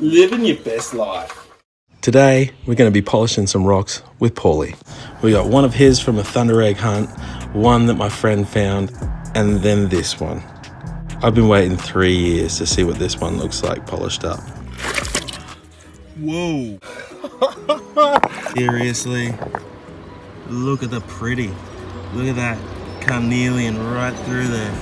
Living your best life. Today, we're going to be polishing some rocks with Paulie. We got one of his from a thunder egg hunt, one that my friend found, and then this one. I've been waiting 3 years to see what this one looks like polished up. Whoa. Seriously, look at the pretty. Look at that carnelian right through there.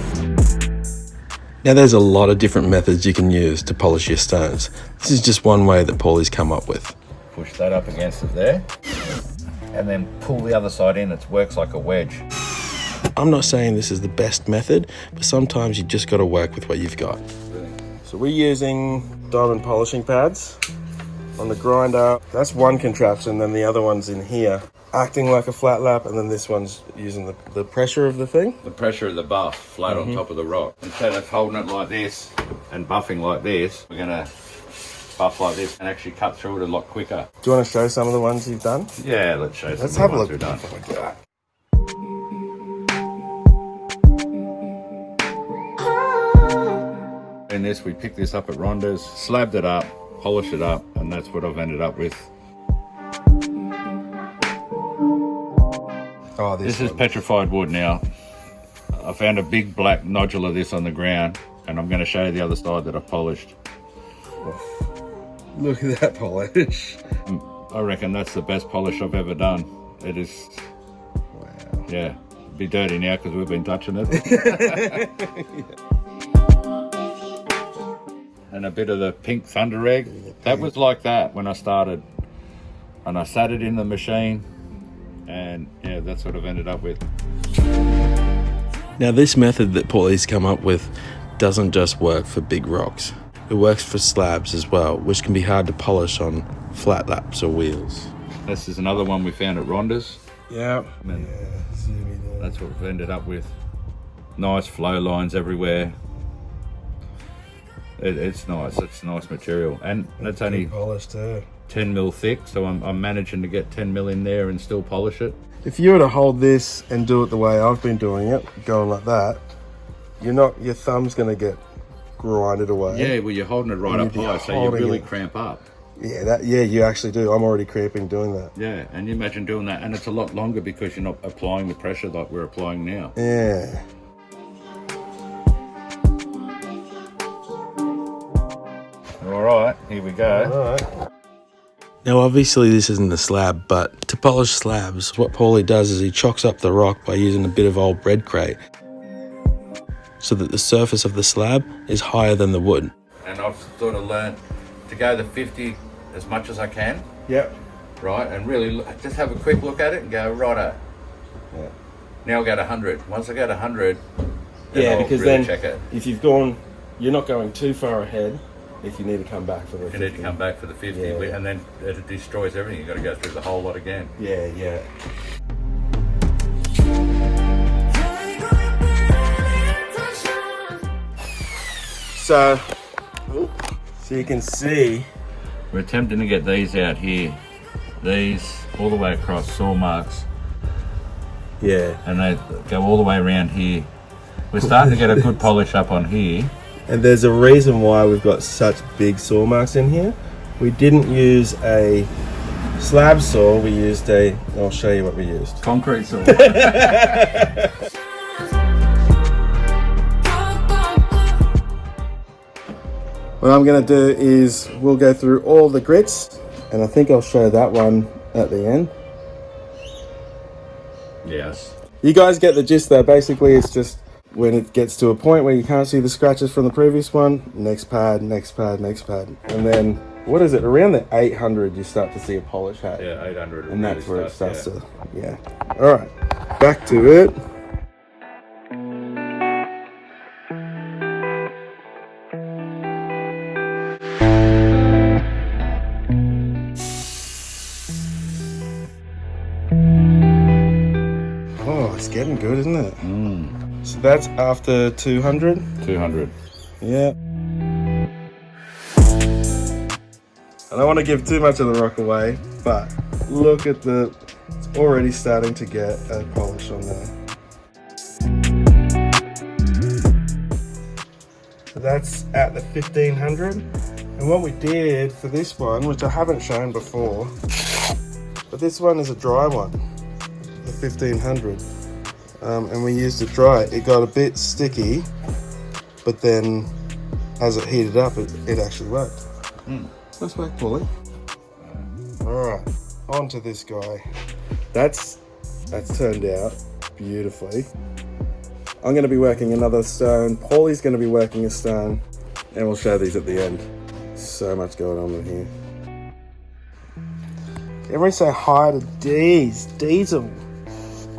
Now there's a lot of different methods you can use to polish your stones. This is just one way that Paulie's come up with. Push that up against it there, and then pull the other side in. It works like a wedge. I'm not saying this is the best method, but sometimes you just got to work with what you've got. So we're using diamond polishing pads on the grinder. That's one contraption, then the other one's in here, acting like a flat lap, and then this one's using the pressure of the thing. The pressure of the buff flat on top of the rock. Instead of holding it like this and buffing like this, we're gonna buff like this and actually cut through it a lot quicker. Do you want to show some of the ones you've done? Yeah, let's show some. Let's have a look. We've done. In this, we picked this up at Ronda's, slabbed it up, polished it up, and that's what I've ended up with. Oh, this is petrified wood now. I found a big black nodule of this on the ground, and I'm going to show you the other side that I've polished. Look at that polish. I reckon that's the best polish I've ever done. It is. Wow. Yeah. It'd be dirty now because we've been touching it. And a bit of the pink thunder egg. That was like that when I started. And I sat it in the machine. And yeah, that's what I've ended up with. Now this method that Paulie's come up with doesn't just work for big rocks. It works for slabs as well, which can be hard to polish on flat laps or wheels. This is another one we found at Ronda's. Yeah. That's what we've ended up with. Nice flow lines everywhere. It's nice. It's nice material, and it's only polished too. 10 mil thick, so I'm managing to get 10 mil in there and still polish it. If you were to hold this and do it the way I've been doing it, going like that, your thumb's going to get grinded away. Yeah, well, you're holding it right up high, so you really cramp up. Yeah, you actually do. I'm already cramping doing that. Yeah, and you imagine doing that, and it's a lot longer because you're not applying the pressure like we're applying now. Yeah. All right, here we go. All right. Now obviously this isn't a slab, but to polish slabs, what Paulie does is he chocks up the rock by using a bit of old bread crate so that the surface of the slab is higher than the wood. And I've sort of learned to go to 50 as much as I can. Yep. Right, and really just have a quick look at it and go, righto. Yeah. Now I'll go to 100. Once I go to 100, yeah, I'll because really then check it. If you've gone, you're not going too far ahead if you need to come back for the 50. You need to come back for the 50, Yeah. and then it destroys everything. You've got to go through the whole lot again. Yeah. So you can see. We're attempting to get these out here. These all the way across, saw marks. Yeah. And they go all the way around here. We're starting to get a good polish up on here. And there's a reason why we've got such big saw marks in here. We didn't use a slab saw, we used I'll show you what we used. Concrete saw. What I'm gonna do is we'll go through all the grits, and I think I'll show that one at the end. Yes. You guys get the gist though. Basically it's just when it gets to a point where you can't see the scratches from the previous one, next pad. And then, what is it, around the 800 you start to see a polish hat. Yeah, 800. And that's where it starts to, yeah. All right, back to it. Oh, it's getting good, isn't it? So that's after 200? 200. Yeah. I don't want to give too much of the rock away, but look at it's already starting to get a polish on there. So that's at the 1500. And what we did for this one, which I haven't shown before, but this one is a dry one, the 1500. And we used it dry. It got a bit sticky, but then as it heated up, it actually worked. Let's back pull it. Alright, on to this guy. That's turned out beautifully. I'm going to be working another stone. Paulie's going to be working a stone, and we'll show these at the end. So much going on in here. Everyone say hi to Diesel.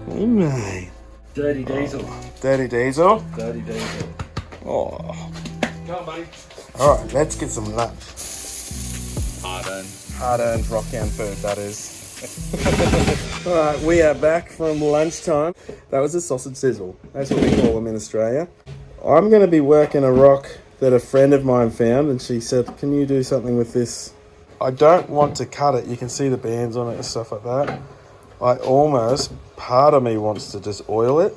Hey, mate. Dirty Diesel. Dirty Diesel. Dirty Diesel. Oh. Come on, buddy. Alright, let's get some lunch. Pardon. Hard-earned Rockhound food, that is. Alright, we are back from lunchtime. That was a sausage sizzle. That's what we call them in Australia. I'm going to be working a rock that a friend of mine found, and she said, can you do something with this? I don't want to cut it. You can see the bands on it and stuff like that. Part of me wants to just oil it.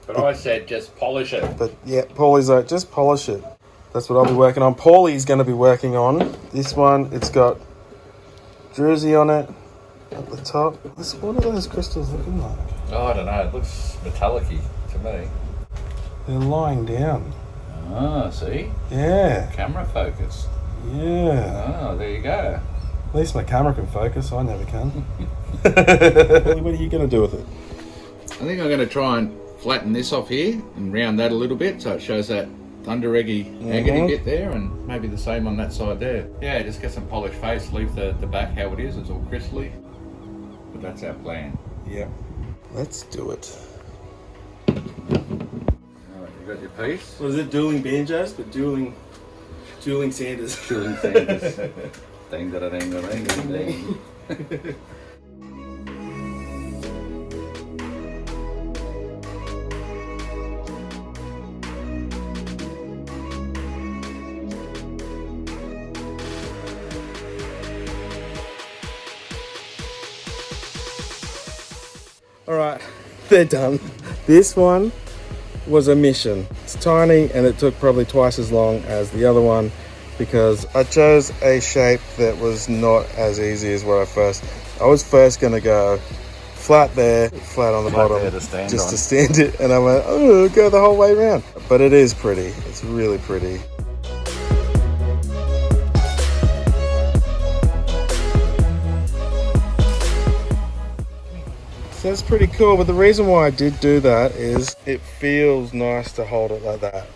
But I said just polish it. But yeah, Paulie's like, just polish it. That's what I'll be working on. Paulie's going to be working on this one. It's got Jersey on it at the top. What are those crystals looking like? Oh, I don't know. It looks metallic-y to me. They're lying down. Ah, see? Yeah. Camera focus. Yeah. Oh, there you go. At least my camera can focus. I never can. What are you going to do with it? I think I'm going to try and flatten this off here and round that a little bit so it shows that thunder agate bit there, and maybe the same on that side there. Yeah, just get some polished face, leave the back how it is, it's all crystally. But that's our plan. Yeah. Let's do it. Alright, you got your piece? What is it? Dueling banjos, but dueling Sanders. Dueling Sanders. Ding da da ding da ding da ding. Alright, they're done. This one was a mission. It's tiny and it took probably twice as long as the other one because I chose a shape that was not as easy as what I was first going to go flat there, flat on the bottom, there to stand just on. to stand it, and I went, oh, go the whole way around. But it is pretty. It's really pretty. So that's pretty cool, but the reason why I did do that is it feels nice to hold it like that.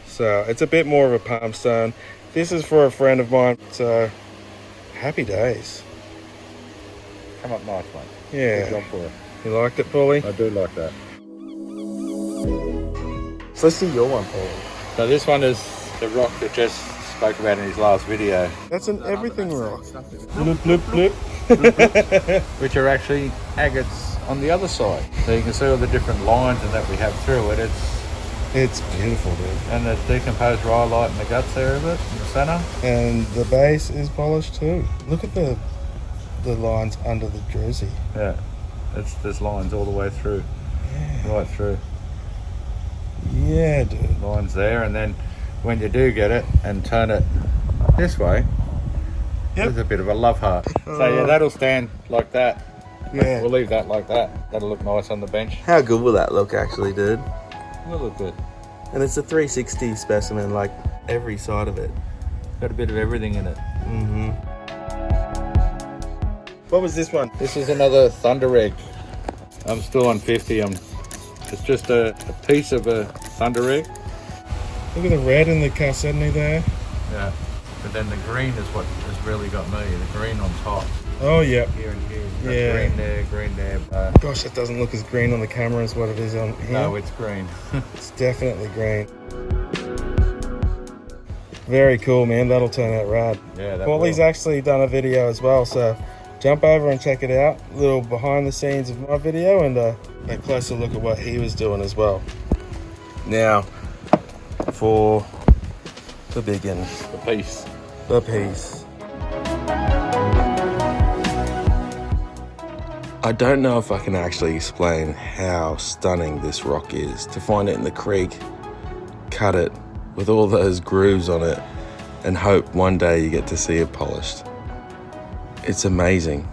So it's a bit more of a palm stone. This is for a friend of mine, so happy days. Come up nice, mate. Yeah. Good job for it. You liked it, Paulie? I do like that. So let's see your one, Paulie. So this one is the rock that Jess spoke about in his last video. That's an everything rock. Bloop, bloop, bloop. Which are actually agates on the other side. So you can see all the different lines and that we have through it. It's beautiful, dude. And the decomposed rhyolite in the guts there of it, in the centre. And the base is polished too. Look at the lines under the jersey. Yeah, there's lines all the way through. Yeah. Right through. Yeah, dude. Lines there, and then when you do get it and turn it this way, there's a bit of a love heart. So yeah, that'll stand like that. Yeah. We'll leave that like that. That'll look nice on the bench. How good will that look, actually, dude? Will look good. And it's a 360 specimen, like every side of it. Got a bit of everything in it. Mm-hmm. What was this one? This is another thunder egg. I'm still on 50. It's just a piece of a thunder egg. Look at the red in the Chalcedony there. Yeah. But then the green is what has really got me. The green on top. Oh, yeah. Here and here. You've got Yeah. green there. Gosh, that doesn't look as green on the camera as what it is on here. No, it's green. It's definitely green. Very cool, man. That'll turn out rad. Yeah, that Paulie's will. actually done a video as well, so jump over and check it out. A little behind the scenes of my video and a closer look at what he was doing as well. Now, for the big one. The piece. The piece. I don't know if I can actually explain how stunning this rock is. To find it in the creek, cut it with all those grooves on it and hope one day you get to see it polished. It's amazing.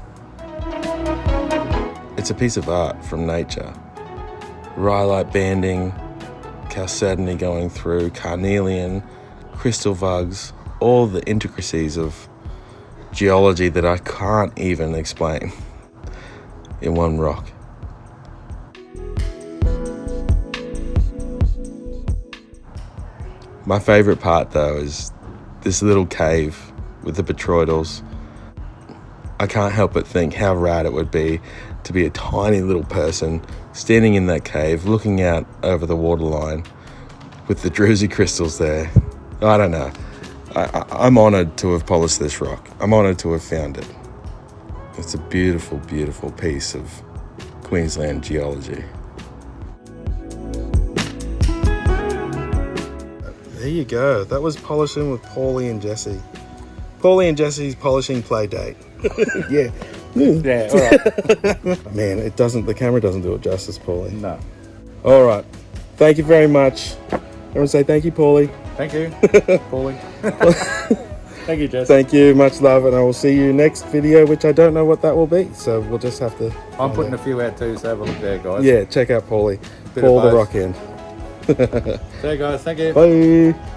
It's a piece of art from nature. Rhyolite banding, chalcedony going through, carnelian, crystal vugs, all the intricacies of geology that I can't even explain in one rock. My favourite part though is this little cave with the botryoidals. I can't help but think how rad it would be to be a tiny little person standing in that cave looking out over the waterline with the druzy crystals there. I don't know. I'm honoured to have polished this rock. I'm honoured to have found it. It's a beautiful, beautiful piece of Queensland geology. There you go. That was polishing with Paulie and Jesse. Paulie and Jesse's polishing play date. Yeah. Yeah, all right. Man, the camera doesn't do it justice, Paulie. No. All right. Thank you very much. Everyone say thank you, Paulie. Thank you, Paulie. Thank you, Jess. Thank you. Much love. And I will see you next video, which I don't know what that will be. So we'll just have to... I'm putting a few out too, so have a look there, guys. Yeah, check out Paulie. Bit Paul of the both. Rock End. See you guys. Thank you. Bye.